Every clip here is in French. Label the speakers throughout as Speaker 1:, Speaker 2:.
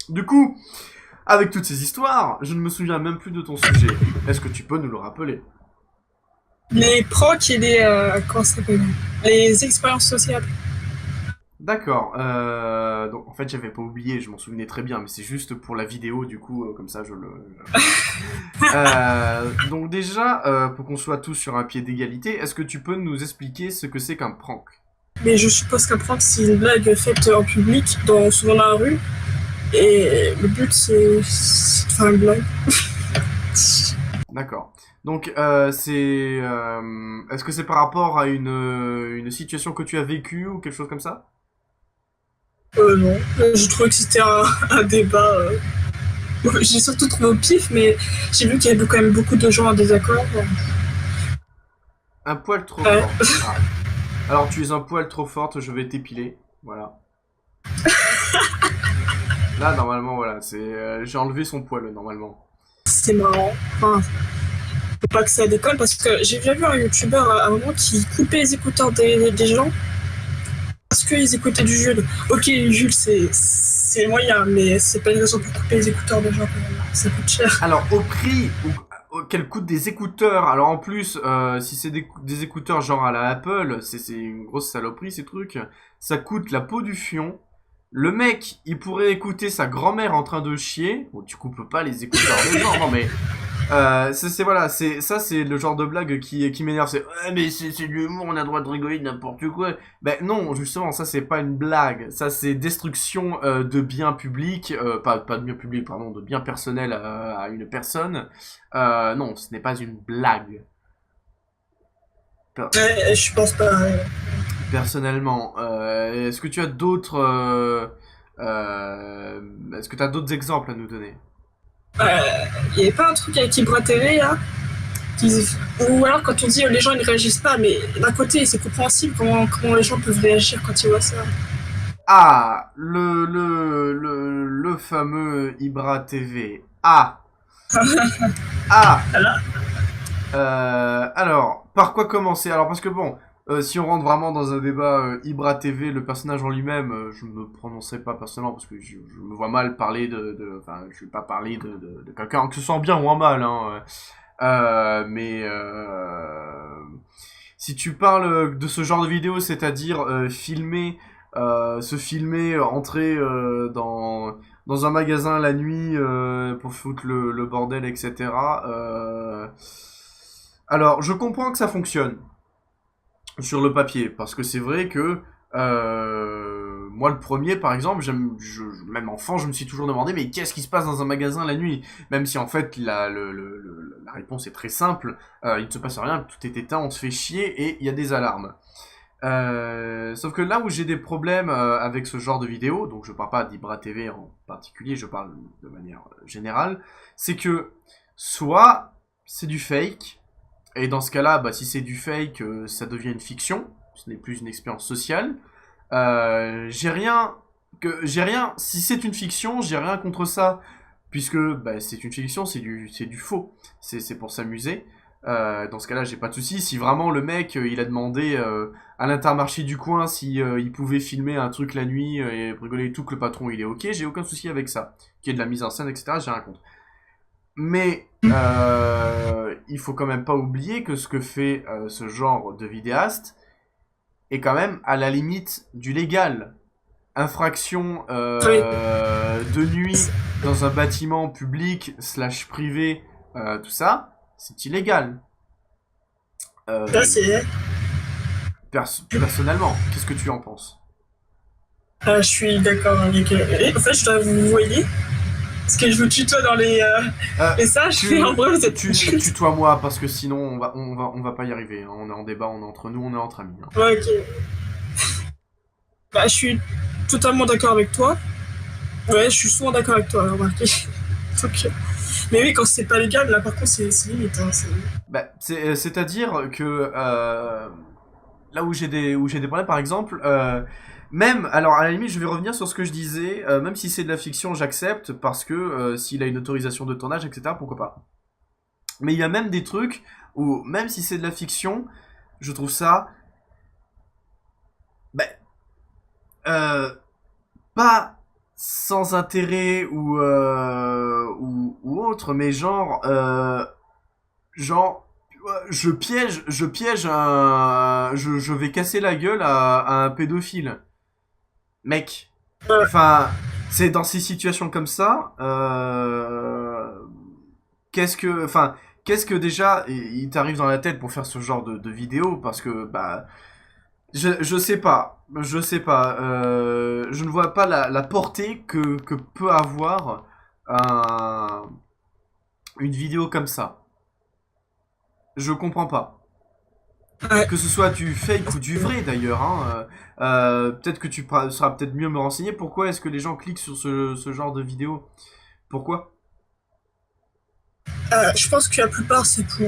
Speaker 1: Du coup, avec toutes ces histoires, je ne me souviens même plus de ton sujet. Est-ce que tu peux nous le rappeler?
Speaker 2: Les procs et les, comment ça s'appelle? Les expériences sociales.
Speaker 1: D'accord. Donc en fait, j'avais pas oublié, je m'en souvenais très bien, mais c'est juste pour la vidéo, du coup, comme ça, donc déjà, pour qu'on soit tous sur un pied d'égalité, est-ce que tu peux nous expliquer ce que c'est qu'un prank?
Speaker 2: Mais je suppose qu'un prank, c'est une blague faite en public, souvent dans la rue. Et le but, c'est de faire une blague.
Speaker 1: D'accord. Donc, est-ce que c'est par rapport à une situation que tu as vécue ou quelque chose comme ça?
Speaker 2: Non. Je trouvais que c'était un débat. J'ai surtout trouvé au pif, mais j'ai vu qu'il y avait quand même beaucoup de gens en désaccord.
Speaker 1: Un poil trop
Speaker 2: Ouais.
Speaker 1: fort. Ah. Alors, tu es un poil trop forte, je vais t'épiler. Voilà. Là, normalement, voilà, j'ai enlevé son poil, normalement.
Speaker 2: C'est marrant. Enfin, faut pas que ça décolle parce que j'ai déjà vu un youtubeur à un moment qui coupait les écouteurs des gens parce qu'ils écoutaient du Jules. Ok, Jules, c'est moyen, mais c'est pas une raison pour couper les écouteurs des gens quand même. Ça coûte cher.
Speaker 1: Alors, au prix qu'elle coûte des écouteurs, alors en plus, si c'est des écouteurs genre à la Apple, c'est une grosse saloperie ces trucs, ça coûte la peau du fion. Le mec, il pourrait écouter sa grand-mère en train de chier. Bon, tu coupes pas les écouteurs des gens, non mais voilà, c'est le genre de blague qui m'énerve. C'est ouais, mais c'est de l'humour, on a le droit de rigoler de n'importe quoi. Ben non, justement, ça c'est pas une blague. Ça c'est destruction de biens publics, pas de biens publics, pardon, de biens personnels à une personne. Non, ce n'est pas une blague. Per-
Speaker 2: Ouais, je pense pas.
Speaker 1: Personnellement, est-ce que tu as d'autres, est-ce que tu as d'autres exemples à nous donner?
Speaker 2: Il y avait pas un truc avec Ibra TV là ou alors quand on dit les gens ils ne réagissent pas, mais d'un côté c'est compréhensible comment les gens peuvent réagir quand ils voient ça.
Speaker 1: Ah, le fameux Ibra TV. Ah, ah.
Speaker 2: Voilà.
Speaker 1: Alors, par quoi commencer? Alors, parce que bon, si on rentre vraiment dans un débat Ibra TV, le personnage en lui-même, je ne me prononcerai pas personnellement parce que je me vois mal parler enfin, je vais pas parler de quelqu'un que ce soit en bien ou en mal, hein. Mais si tu parles de ce genre de vidéo, c'est-à-dire se filmer, entrer dans un magasin la nuit pour foutre le bordel, etc. Alors, je comprends que ça fonctionne sur le papier, parce que c'est vrai que moi le premier par exemple, même enfant, je me suis toujours demandé mais qu'est-ce qui se passe dans un magasin la nuit, même si en fait la réponse est très simple, il ne se passe rien, tout est éteint, on se fait chier et il y a des alarmes. Sauf que là où j'ai des problèmes avec ce genre de vidéo, donc je parle pas d'Ibra TV en particulier, je parle de manière générale, c'est que soit c'est du fake, et dans ce cas-là, bah, si c'est du fake, ça devient une fiction. Ce n'est plus une expérience sociale. J'ai rien. Si c'est une fiction, j'ai rien contre ça, puisque bah, c'est une fiction, c'est du faux. C'est pour s'amuser. Dans ce cas-là, j'ai pas de souci. Si vraiment le mec, il a demandé à l'Intermarché du coin si il pouvait filmer un truc la nuit et rigoler et tout, que le patron il est ok, j'ai aucun souci avec ça. Qu'il y ait de la mise en scène, etc. J'ai rien contre. Mais il faut quand même pas oublier que ce que fait ce genre de vidéaste est quand même à la limite du légal. Infraction
Speaker 2: Oui,
Speaker 1: de nuit dans un bâtiment public slash privé, tout ça, c'est illégal.
Speaker 2: là
Speaker 1: Euh,
Speaker 2: c'est.
Speaker 1: Personnellement, qu'est-ce que tu en penses?
Speaker 2: Je suis d'accord avec. En fait, je dois vous voyez. Parce que je vous tutoie dans
Speaker 1: Euh,
Speaker 2: messages, mais en vrai, vous êtes adultes.
Speaker 1: tutoie-moi parce que sinon on va pas y arriver, hein. On est en débat, on est entre nous, on est entre amis, hein.
Speaker 2: Ouais, ok. Bah, je suis totalement d'accord avec toi. Ouais, je suis souvent d'accord avec toi, remarquez. Donc, mais oui, quand c'est pas légal, là par contre, c'est limite. Hein,
Speaker 1: Bah, c'est-à-dire que là où j'ai des problèmes, par exemple, même, alors à la limite, je vais revenir sur ce que je disais, même si c'est de la fiction, j'accepte, parce que s'il a une autorisation de tournage, etc., pourquoi pas. Mais il y a même des trucs où, même si c'est de la fiction, je trouve ça, bah, euh, pas sans intérêt ou autre, mais genre, je vais casser la gueule à un pédophile. Mec,
Speaker 2: Ouais.
Speaker 1: enfin, c'est dans ces situations comme ça, enfin, qu'est-ce que déjà il t'arrive dans la tête pour faire ce genre de vidéo? Parce que, bah, je sais pas, je ne vois pas la portée que peut avoir un, une vidéo comme ça. Je comprends pas.
Speaker 2: Ouais.
Speaker 1: Que ce soit du fake ou du vrai d'ailleurs, hein, peut-être que seras peut-être mieux me renseigner. Pourquoi est-ce que les gens cliquent sur ce genre de vidéo? Pourquoi?
Speaker 2: Je pense que la plupart, c'est pour.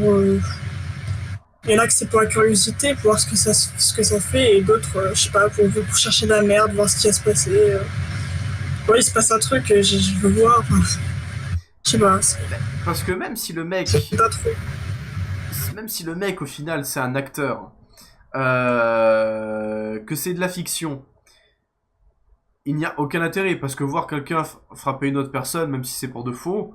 Speaker 2: Il y en a que c'est pour la curiosité, pour voir ce que ça fait, et d'autres, je sais pas, pour chercher de la merde, voir ce qui va se passer. Ouais, il se passe un truc, je veux voir. Enfin, je sais pas,
Speaker 1: Parce que
Speaker 2: c'est pas trop.
Speaker 1: même si le mec au final c'est un acteur, que c'est de la fiction, il n'y a aucun intérêt parce que voir quelqu'un frapper une autre personne, même si c'est pour de faux,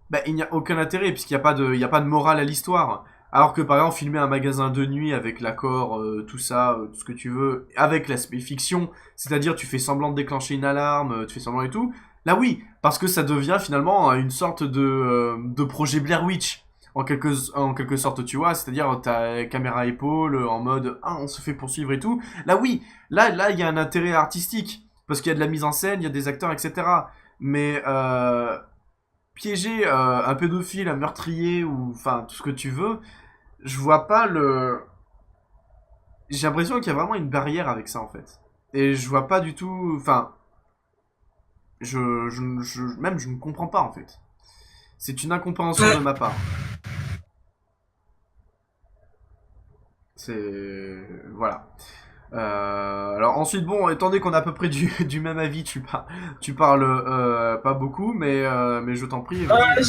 Speaker 1: bah, il n'y a aucun intérêt puisqu'il n'y a il y a pas de morale à l'histoire. Alors que par exemple filmer un magasin de nuit avec l'accord, tout ça, tout ce que tu veux, avec l'aspect fiction, c'est-à-dire tu fais semblant de déclencher une alarme, tu fais semblant et tout, là oui, parce que ça devient finalement une sorte de projet Blair Witch. En quelque sorte, tu vois, c'est-à-dire ta caméra à épaule en mode ah on se fait poursuivre et tout. Là oui, là il y a un intérêt artistique parce qu'il y a de la mise en scène, il y a des acteurs, etc. Mais piéger un pédophile, un meurtrier ou enfin tout ce que tu veux, je vois pas le. J'ai l'impression qu'il y a vraiment une barrière avec ça en fait. Et je vois pas du tout. Enfin, même je ne comprends pas en fait. C'est une incompréhension de
Speaker 2: Ouais.
Speaker 1: ma part. C'est voilà. Alors ensuite bon, étant donné qu'on est à peu près du même avis, tu parles pas beaucoup, mais je t'en prie, vas-y.
Speaker 2: Ouais,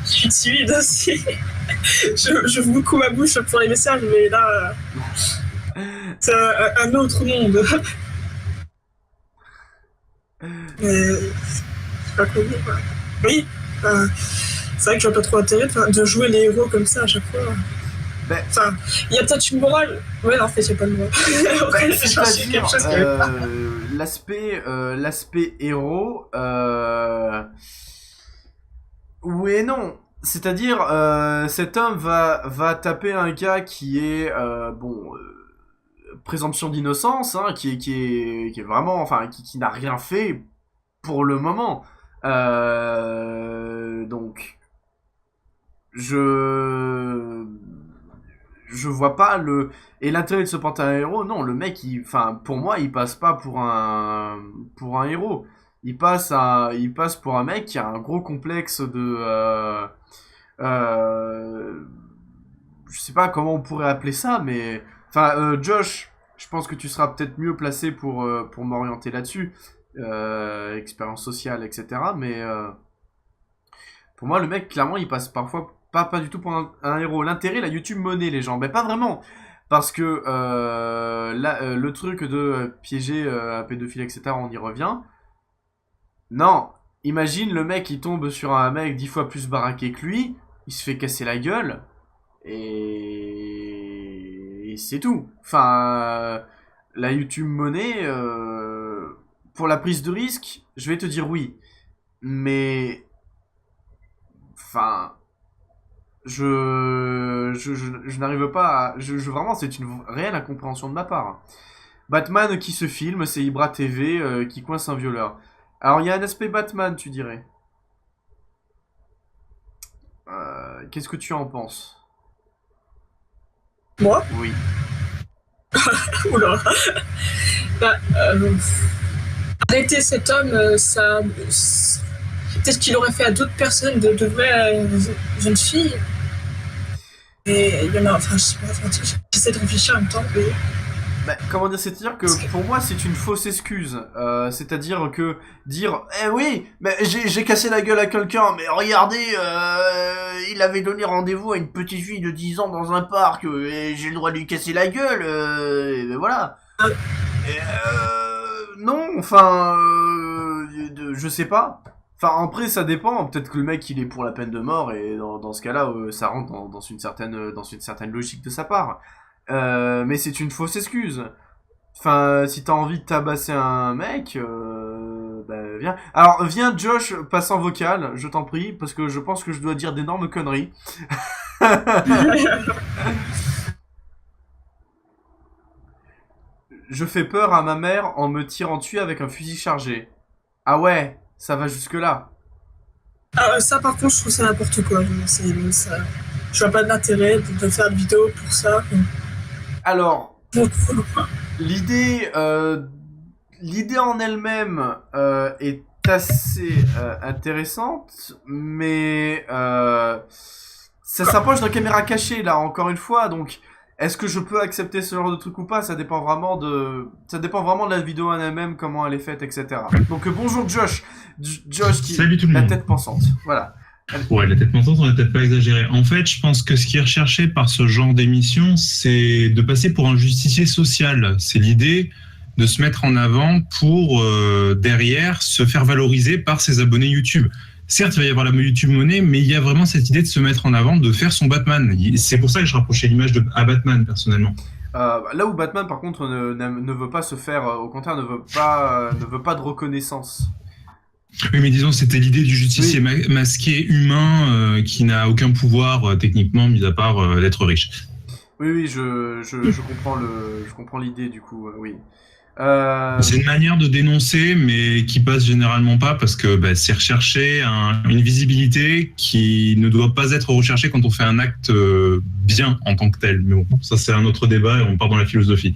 Speaker 2: je suis timide aussi. Je beaucoup ma bouche pour les messages, mais là, c'est un autre monde. Mais c'est pas connu, quoi. Oui, euh, c'est vrai que je vois pas trop intérêt de jouer les héros comme ça à chaque fois.
Speaker 1: Ben,
Speaker 2: Enfin, il y a peut-être une morale. Ouais, en fait, il n'y a pas de morale. Après, j'ai cherché quelque
Speaker 1: c'est-à-dire
Speaker 2: chose qui avait pas.
Speaker 1: l'aspect héros, oui et non. C'est-à-dire cet homme va taper un gars qui est bon présomption d'innocence, hein, qui est vraiment enfin qui n'a rien fait pour le moment. Donc je je vois pas le et l'intérêt de se porter un héros. Non, le mec, enfin, pour moi, il passe pas pour un héros. Il passe pour un mec qui a un gros complexe de, euh, je sais pas comment on pourrait appeler ça, mais, enfin, Josh, je pense que tu seras peut-être mieux placé pour m'orienter là-dessus, expérience sociale, etc. Mais pour moi, le mec, clairement, il passe parfois pas du tout pour un héros. L'intérêt, la YouTube monnaie, les gens. Mais pas vraiment. Parce que le truc de piéger un pédophile, etc., on y revient. Non. Imagine le mec, il tombe sur un mec 10 fois plus baraqué que lui. Il se fait casser la gueule. Et c'est tout. Enfin, la YouTube monnaie, pour la prise de risque, je vais te dire oui. Mais enfin, je n'arrive pas à. Vraiment, c'est une réelle incompréhension de ma part. Batman qui se filme, c'est Ibra TV qui coince un violeur. Alors, il y a un aspect Batman, tu dirais. Qu'est-ce que tu en penses?
Speaker 2: Moi.
Speaker 1: Oui.
Speaker 2: Oula. Bah, arrêter cet homme, ça. Peut-être qu'il aurait fait à d'autres personnes, de vraies jeunes filles. Et il y en a. Enfin, je sais pas. Enfin, j'essaie de réfléchir en même temps. Mais...
Speaker 1: Bah, comment dire, c'est-à-dire que pour moi c'est une fausse excuse. C'est-à-dire que dire, eh oui, mais j'ai cassé la gueule à quelqu'un, mais regardez, il avait donné rendez-vous à une petite fille de 10 ans dans un parc, et j'ai le droit de lui casser la gueule, et ben voilà.
Speaker 2: Ah,
Speaker 1: Et, non, enfin, je sais pas. Enfin, après, ça dépend. Peut-être que le mec, il est pour la peine de mort, et dans ce cas-là, ça rentre dans une certaine logique de sa part. Mais c'est une fausse excuse. Enfin, si t'as envie de tabasser un mec, bah, viens. Alors, viens, Josh, passe en vocal, je t'en prie, parce que je pense que je dois dire d'énormes conneries. Je fais peur à ma mère en me tirant dessus avec un fusil chargé. Ah ouais, ça va jusque-là.
Speaker 2: Ça, par contre, je trouve ça n'importe quoi. Ça... Je vois pas d'intérêt de faire une vidéo pour ça.
Speaker 1: Alors,
Speaker 2: Donc,
Speaker 1: l'idée, l'idée en elle-même est assez intéressante, mais ça s'approche d'un caméra cachée là, encore une fois. Donc, est-ce que je peux accepter ce genre de truc ou pas? Ça dépend vraiment de la vidéo en elle-même, comment elle est faite, etc. Donc, bonjour Josh, Josh qui
Speaker 3: Salut tout le
Speaker 1: la
Speaker 3: monde.
Speaker 1: tête pensante. Voilà.
Speaker 3: Ouais, la tête montante, on n'a peut-être pas exagéré. En fait, je pense que ce qui est recherché par ce genre d'émission, c'est de passer pour un justicier social. C'est l'idée de se mettre en avant pour, derrière, se faire valoriser par ses abonnés YouTube. Certes, il va y avoir la YouTube Money, mais il y a vraiment cette idée de se mettre en avant, de faire son Batman. C'est pour ça que je rapprochais l'image à Batman, personnellement.
Speaker 1: Là où Batman, par contre, ne veut pas se faire, au contraire, ne veut pas de reconnaissance.
Speaker 3: Oui, mais disons, c'était l'idée du justicier masqué humain qui n'a aucun pouvoir techniquement, mis à part d'être riche.
Speaker 1: Oui, je comprends l'idée du coup, oui.
Speaker 3: C'est une manière de dénoncer, mais qui passe généralement pas parce que c'est rechercher une visibilité qui ne doit pas être recherchée quand on fait un acte bien en tant que tel. Mais bon, ça c'est un autre débat et on part dans la philosophie.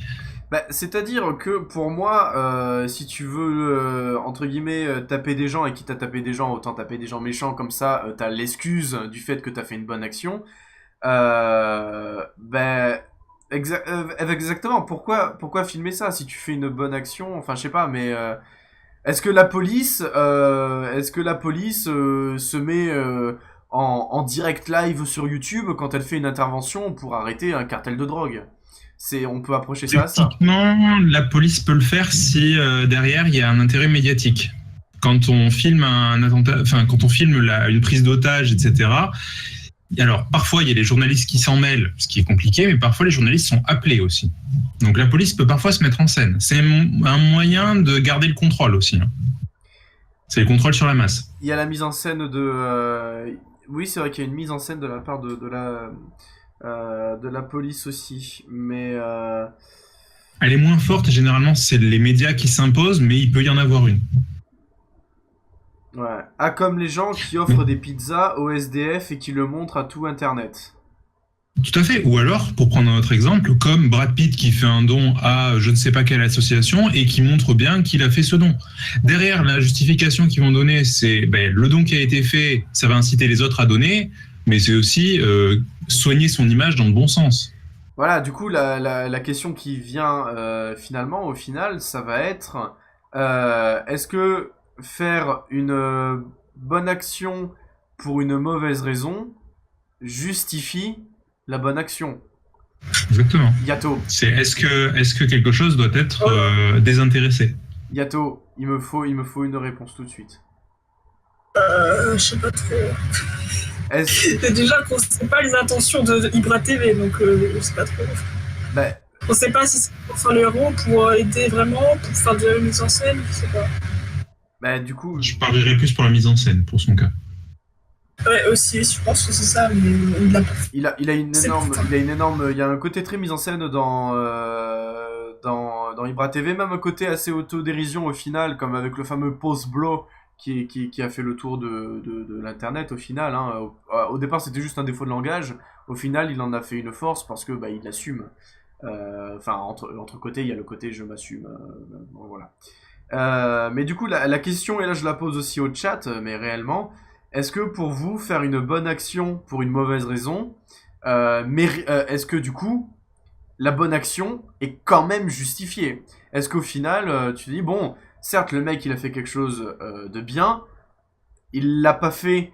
Speaker 1: C'est-à-dire que pour moi, si tu veux, entre guillemets, taper des gens et quitte à taper des gens, autant taper des gens méchants, comme ça, t'as l'excuse du fait que t'as fait une bonne action. Exactement, pourquoi filmer ça si tu fais une bonne action? Enfin, je sais pas, mais est-ce que la police, se met en direct live sur YouTube quand elle fait une intervention pour arrêter un cartel de drogue? On peut approcher ça à ça.
Speaker 3: Techniquement, la police peut le faire si derrière il y a un intérêt médiatique. Quand on filme un attentat, enfin quand on filme une prise d'otage, etc. Alors parfois il y a les journalistes qui s'en mêlent, ce qui est compliqué, mais parfois les journalistes sont appelés aussi. Donc la police peut parfois se mettre en scène. C'est un moyen de garder le contrôle aussi. C'est le contrôle sur la masse.
Speaker 1: Il y a la mise en scène de. Oui, c'est vrai qu'il y a une mise en scène de la part de la police aussi, mais.
Speaker 3: Elle est moins forte, généralement c'est les médias qui s'imposent, mais il peut y en avoir une.
Speaker 1: Ouais. Ah, comme les gens qui offrent des pizzas au SDF et qui le montrent à tout Internet.
Speaker 3: Tout à fait. Ou alors, pour prendre un autre exemple, comme Brad Pitt qui fait un don à je ne sais pas quelle association et qui montre bien qu'il a fait ce don. Derrière, la justification qu'ils vont donner, c'est le don qui a été fait, ça va inciter les autres à donner, mais c'est aussi soigner son image dans le bon sens.
Speaker 1: Voilà, du coup, la question qui vient finalement, au final, ça va être est-ce que faire une bonne action pour une mauvaise raison justifie la bonne action?
Speaker 3: Exactement.
Speaker 1: Yato.
Speaker 3: Est-ce que quelque chose doit être désintéressé?
Speaker 1: Yato, il me faut une réponse tout de suite.
Speaker 2: je sais pas trop. Déjà qu'on sait pas les intentions de Ibra TV, donc je sais pas trop. On sait pas si c'est pour faire le héros, pour aider vraiment, pour faire de la mise en scène, je sais pas.
Speaker 1: Du coup...
Speaker 3: Je parlerai plus pour la mise en scène, pour son cas.
Speaker 2: Ouais, aussi, je pense que c'est ça, mais
Speaker 1: il a une énorme, il y a un côté très mise en scène dans Ibra TV, même un côté assez autodérision au final, comme avec le fameux post-blow qui a fait le tour de l'internet au final, hein. Au départ c'était juste un défaut de langage, au final il en a fait une force parce que il l'assume. Enfin, entre côtés, il y a le côté je m'assume, bon, voilà. Mais du coup la question, et là je la pose aussi au chat, mais réellement, est-ce que pour vous, faire une bonne action pour une mauvaise raison, est-ce que du coup, la bonne action est quand même justifiée? Est-ce qu'au final, tu dis, bon, certes, le mec, il a fait quelque chose de bien, il l'a pas fait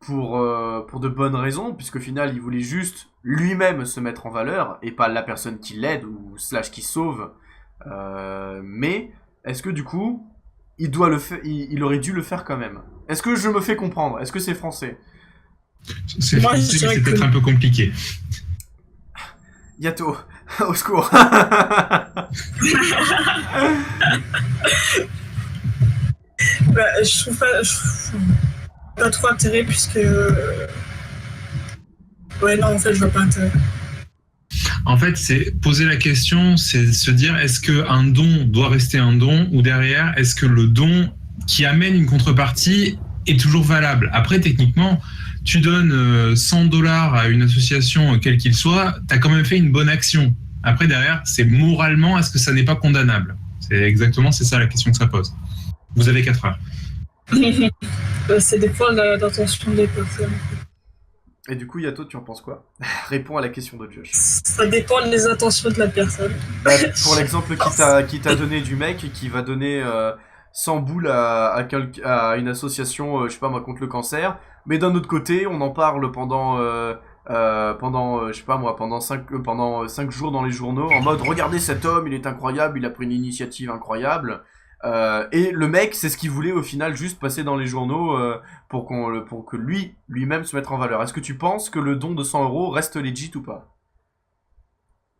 Speaker 1: pour de bonnes raisons, puisqu'au final, il voulait juste lui-même se mettre en valeur, et pas la personne qui l'aide, ou / qui sauve. Mais, est-ce que du coup, il aurait dû le faire quand même. Est-ce que je me fais comprendre? Est-ce que c'est français?
Speaker 3: C'est
Speaker 2: Moi, je
Speaker 3: français, mais
Speaker 2: dirais
Speaker 3: c'est
Speaker 2: que-
Speaker 3: peut-être un peu compliqué.
Speaker 1: Yato, au secours.
Speaker 2: Bah, je trouve pas trop intérêt puisque. Ouais, non, en fait, je vois pas intérêt.
Speaker 3: En fait, c'est poser la question, c'est se dire est-ce qu'un don doit rester un don ou derrière, est-ce que le don qui amène une contrepartie est toujours valable? Après, techniquement, tu donnes 100 dollars à une association, quel qu'il soit, tu as quand même fait une bonne action. Après, derrière, c'est moralement, est-ce que ça n'est pas condamnable? C'est ça la question que ça pose. Vous avez 4 heures.
Speaker 2: Ça dépend de l'intention des personnes.
Speaker 1: Et du coup, Yato, tu en penses quoi? Réponds à la question de Josh.
Speaker 2: Ça dépend des intentions de la personne.
Speaker 1: Bah, pour l'exemple qui t'a donné du mec qui va donner 100 boules à une association, je sais pas moi, contre le cancer, mais d'un autre côté, on en parle pendant je sais pas moi, pendant 5 jours dans les journaux, en mode regardez cet homme, il est incroyable, il a pris une initiative incroyable. Et le mec, c'est ce qu'il voulait au final, juste passer dans les journaux pour que lui-même se mette en valeur. Est-ce que tu penses que le don de 100 euros reste legit ou pas?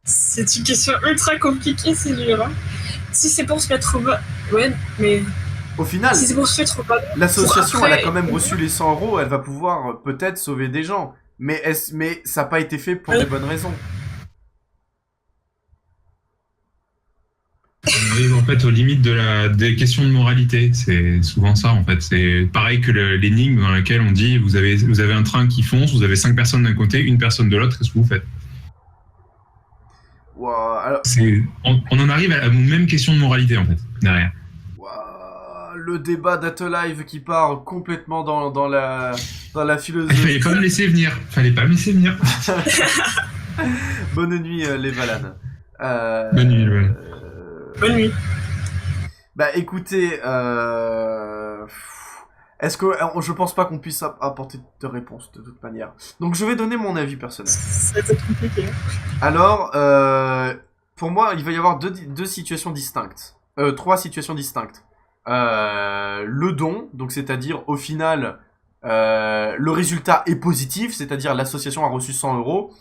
Speaker 2: C'est une question ultra compliquée, c'est dur. Hein. Si c'est pour se mettre au bas. Ouais, mais.
Speaker 1: Au final,
Speaker 2: Si c'est pour se mettre au bas.
Speaker 1: l'association,
Speaker 2: Pour après-
Speaker 1: elle a quand même reçu les 100 euros, elle va pouvoir peut-être sauver des gens. Mais ça n'a pas été fait pour des bonnes raisons.
Speaker 3: On arrive en fait aux limites des questions de moralité. C'est souvent ça en fait. C'est pareil que l'énigme dans laquelle on dit vous avez un train qui fonce, vous avez 5 personnes d'un côté, une personne de l'autre, qu'est-ce que vous faites?
Speaker 1: Wow, alors,
Speaker 3: On en arrive à la même question de moralité en fait derrière.
Speaker 1: wow, le débat d'Atelive qui part complètement dans la
Speaker 3: Il
Speaker 1: philosophie.
Speaker 3: fallait pas me laisser venir.
Speaker 1: Bonne nuit, les Valanes.
Speaker 3: Bonne nuit, ouais.
Speaker 2: Bonne nuit.
Speaker 1: Bah écoutez, est-ce que je pense pas qu'on puisse apporter de réponse de toute manière. Donc je vais donner mon avis personnel.
Speaker 2: Ça va être compliqué.
Speaker 1: Alors, pour moi, il va y avoir deux situations distinctes. 3 situations distinctes. Le don, donc c'est-à-dire au final, le résultat est positif, c'est-à-dire l'association a reçu 100 euros.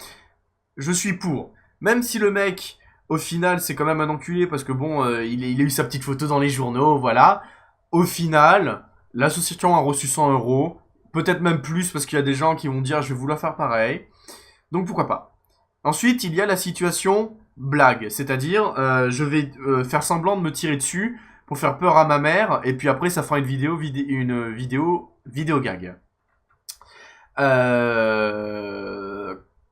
Speaker 1: Je suis pour. Même si le mec, au final, c'est quand même un enculé parce que bon, il a eu sa petite photo dans les journaux, voilà. Au final, l'association a reçu 100 euros. Peut-être même plus parce qu'il y a des gens qui vont dire je vais vouloir faire pareil. Donc pourquoi pas. Ensuite, il y a la situation blague, c'est-à-dire je vais faire semblant de me tirer dessus pour faire peur à ma mère et puis après ça fera une vidéo gag.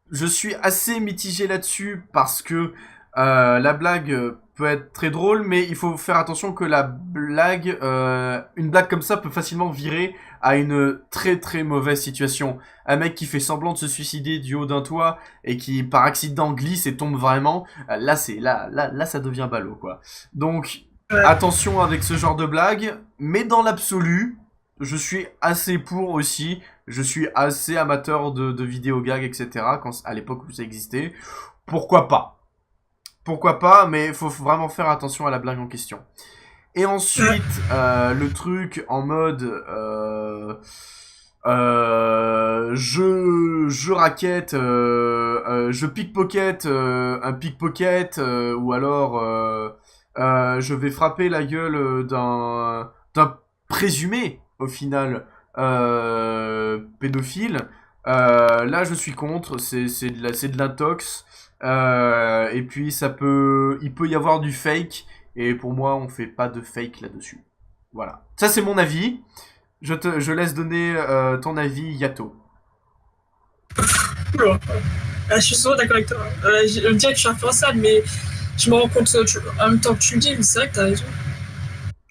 Speaker 1: Je suis assez mitigé là-dessus parce que la blague peut être très drôle, mais il faut faire attention que une blague comme ça peut facilement virer à une très très mauvaise situation. Un mec qui fait semblant de se suicider du haut d'un toit et qui par accident glisse et tombe vraiment, là ça devient ballot quoi. Donc attention avec ce genre de blague, mais dans l'absolu, je suis assez pour aussi. Je suis assez amateur de vidéos gags, etc. À l'époque où ça existait. Pourquoi pas? Pourquoi pas, mais il faut vraiment faire attention à la blague en question. Et ensuite, le truc en mode... je raquette, je pickpocket un pickpocket, ou alors je vais frapper la gueule d'un présumé, au final, pédophile. Là, je suis contre, c'est de l'intox. Et puis il peut y avoir du fake, et pour moi on fait pas de fake là-dessus. Voilà. Ça c'est mon avis. Je laisse donner ton avis, Yato.
Speaker 2: Je suis souvent d'accord avec toi. Je dirais que je suis influençable, mais je me rends compte en même temps que tu le dis, mais c'est vrai que t'as raison.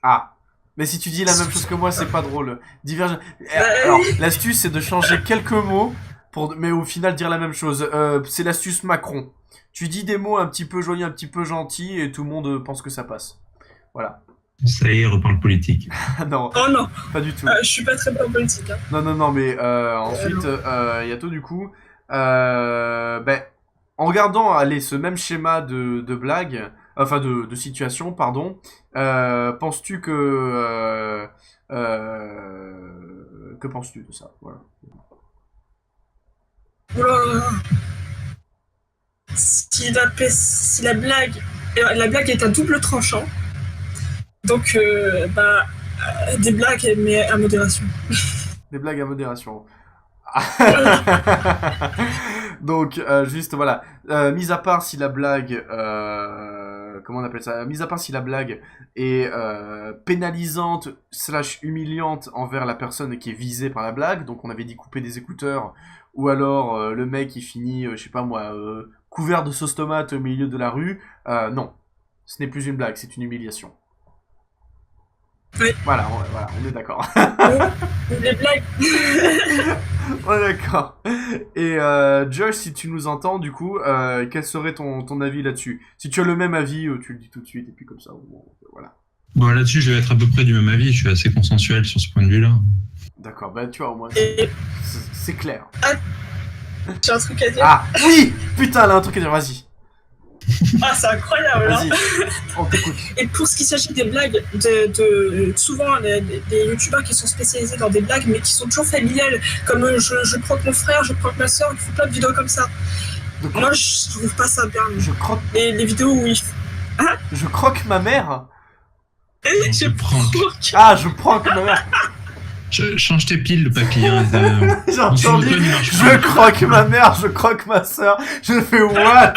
Speaker 1: Ah. Mais si tu dis la même chose que moi, c'est pas drôle. Alors, l'astuce c'est de changer quelques mots mais au final dire la même chose. C'est l'astuce Macron. Tu dis des mots un petit peu jolis, un petit peu gentils, et tout le monde pense que ça passe. Voilà.
Speaker 3: Ça y est, reparle politique.
Speaker 1: Non.
Speaker 2: Oh non.
Speaker 1: Pas du tout.
Speaker 2: Je suis pas très bon politique. Hein.
Speaker 1: Non, mais ensuite, Yato, du coup, en regardant ce même schéma de blague, enfin de situation, pardon. Penses-tu que penses-tu de ça? Voilà.
Speaker 2: Oula. Si la blague est à double tranchant, donc des blagues mais à modération.
Speaker 1: Des blagues à modération. Donc, juste voilà. Mis à part si la blague, comment on appelle ça? Mis à part si la blague est pénalisante / humiliante envers la personne qui est visée par la blague. Donc, on avait dit couper des écouteurs, ou alors le mec qui finit, je sais pas moi, couvert de sauce tomate au milieu de la rue. Non, ce n'est plus une blague, c'est une humiliation.
Speaker 2: Oui.
Speaker 1: Voilà, on est d'accord.
Speaker 2: Les blagues.
Speaker 1: On est d'accord. Et Josh, si tu nous entends, du coup, quel serait ton avis là-dessus? Si tu as le même avis, tu le dis tout de suite, et puis comme ça, bon, voilà.
Speaker 3: Bon, là-dessus, je vais être à peu près du même avis. Je suis assez consensuel sur ce point de vue-là.
Speaker 1: D'accord, bah tu vois, au moins,
Speaker 2: Et
Speaker 1: c'est clair.
Speaker 2: j'ai un truc à dire.
Speaker 1: Ah, oui! Putain, là, un truc à dire, vas-y.
Speaker 2: Ah, c'est incroyable, hein.
Speaker 1: Vas-y, on t'écoute.
Speaker 2: Et pour ce qui s'agit des blagues, souvent des youtubeurs qui sont spécialisés dans des blagues, mais qui sont toujours familiales, comme je croque mon frère, je croque ma soeur, ils font plein de vidéos comme ça.
Speaker 1: Donc,
Speaker 2: Moi, je trouve pas ça bien.
Speaker 1: je croque...
Speaker 2: Les vidéos où ils...
Speaker 1: Je croque ma mère?
Speaker 2: Je croque.
Speaker 1: Ah, je prank ma mère.
Speaker 3: Change tes piles, le papy. Hein,
Speaker 1: J'ai entendu,
Speaker 3: silicone, il marche
Speaker 1: je
Speaker 3: pas.
Speaker 1: croque ma mère, je croque ma soeur. Je fais what?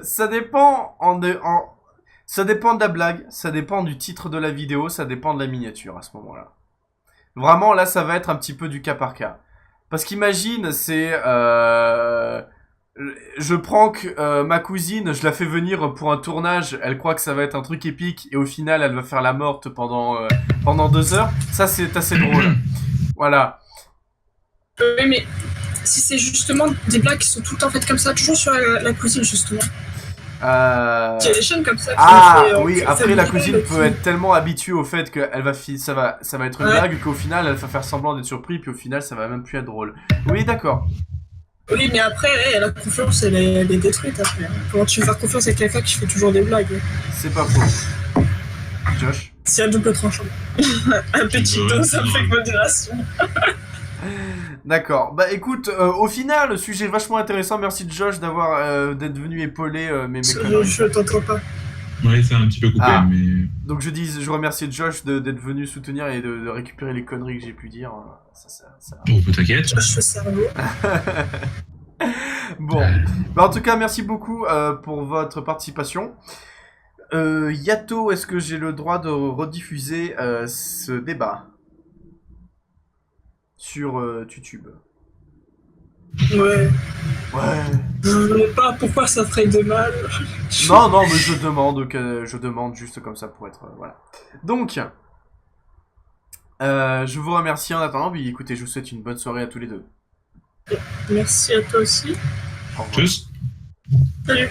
Speaker 1: Ça dépend ça dépend de la blague, ça dépend du titre de la vidéo, ça dépend de la miniature à ce moment-là. Vraiment, là, ça va être un petit peu du cas par cas. Parce qu'imagine, c'est... je prank ma cousine, je la fais venir pour un tournage, elle croit que ça va être un truc épique, et au final, elle va faire la morte pendant 2 heures. Ça, c'est assez drôle. Voilà.
Speaker 2: Oui, mais si c'est justement des blagues qui sont tout le temps faites comme ça, toujours sur la cousine, justement. Il y a des chaînes comme ça qui
Speaker 1: oui, après la cousine peut être tellement habituée au fait que ça va être une blague qu'au final elle va faire semblant d'être surpris, puis au final ça va même plus être drôle. Oui, d'accord.
Speaker 2: Oui, mais après, la confiance, elle est détruite après. Comment tu veux faire confiance à quelqu'un qui fait toujours des blagues?
Speaker 1: C'est pas faux. Josh?
Speaker 2: C'est un double tranchant. Un petit dos, ça me fait modération.
Speaker 1: D'accord. Bah écoute, au final, le sujet est vachement intéressant. Merci Josh d'être venu épauler mes conneries.
Speaker 2: Je t'entends pas.
Speaker 3: Oui, c'est un petit peu coupé, mais...
Speaker 1: Donc je remercie Josh d'être venu soutenir et de récupérer les conneries que j'ai pu dire. Ça...
Speaker 3: Oh, t'inquiète.
Speaker 2: Josh le cerveau.
Speaker 1: Bon. Bah, en tout cas, merci beaucoup pour votre participation. Yato, est-ce que j'ai le droit de rediffuser ce débat sur YouTube?
Speaker 2: Ouais.
Speaker 1: Ouais.
Speaker 2: Je ne sais pas pourquoi ça ferait de mal.
Speaker 1: Non, mais je demande juste comme ça pour être... voilà. Donc, je vous remercie en attendant. Puis écoutez, je vous souhaite une bonne soirée à tous les deux.
Speaker 2: Merci à toi aussi.
Speaker 1: Au revoir.
Speaker 3: Tchuss.
Speaker 2: Salut.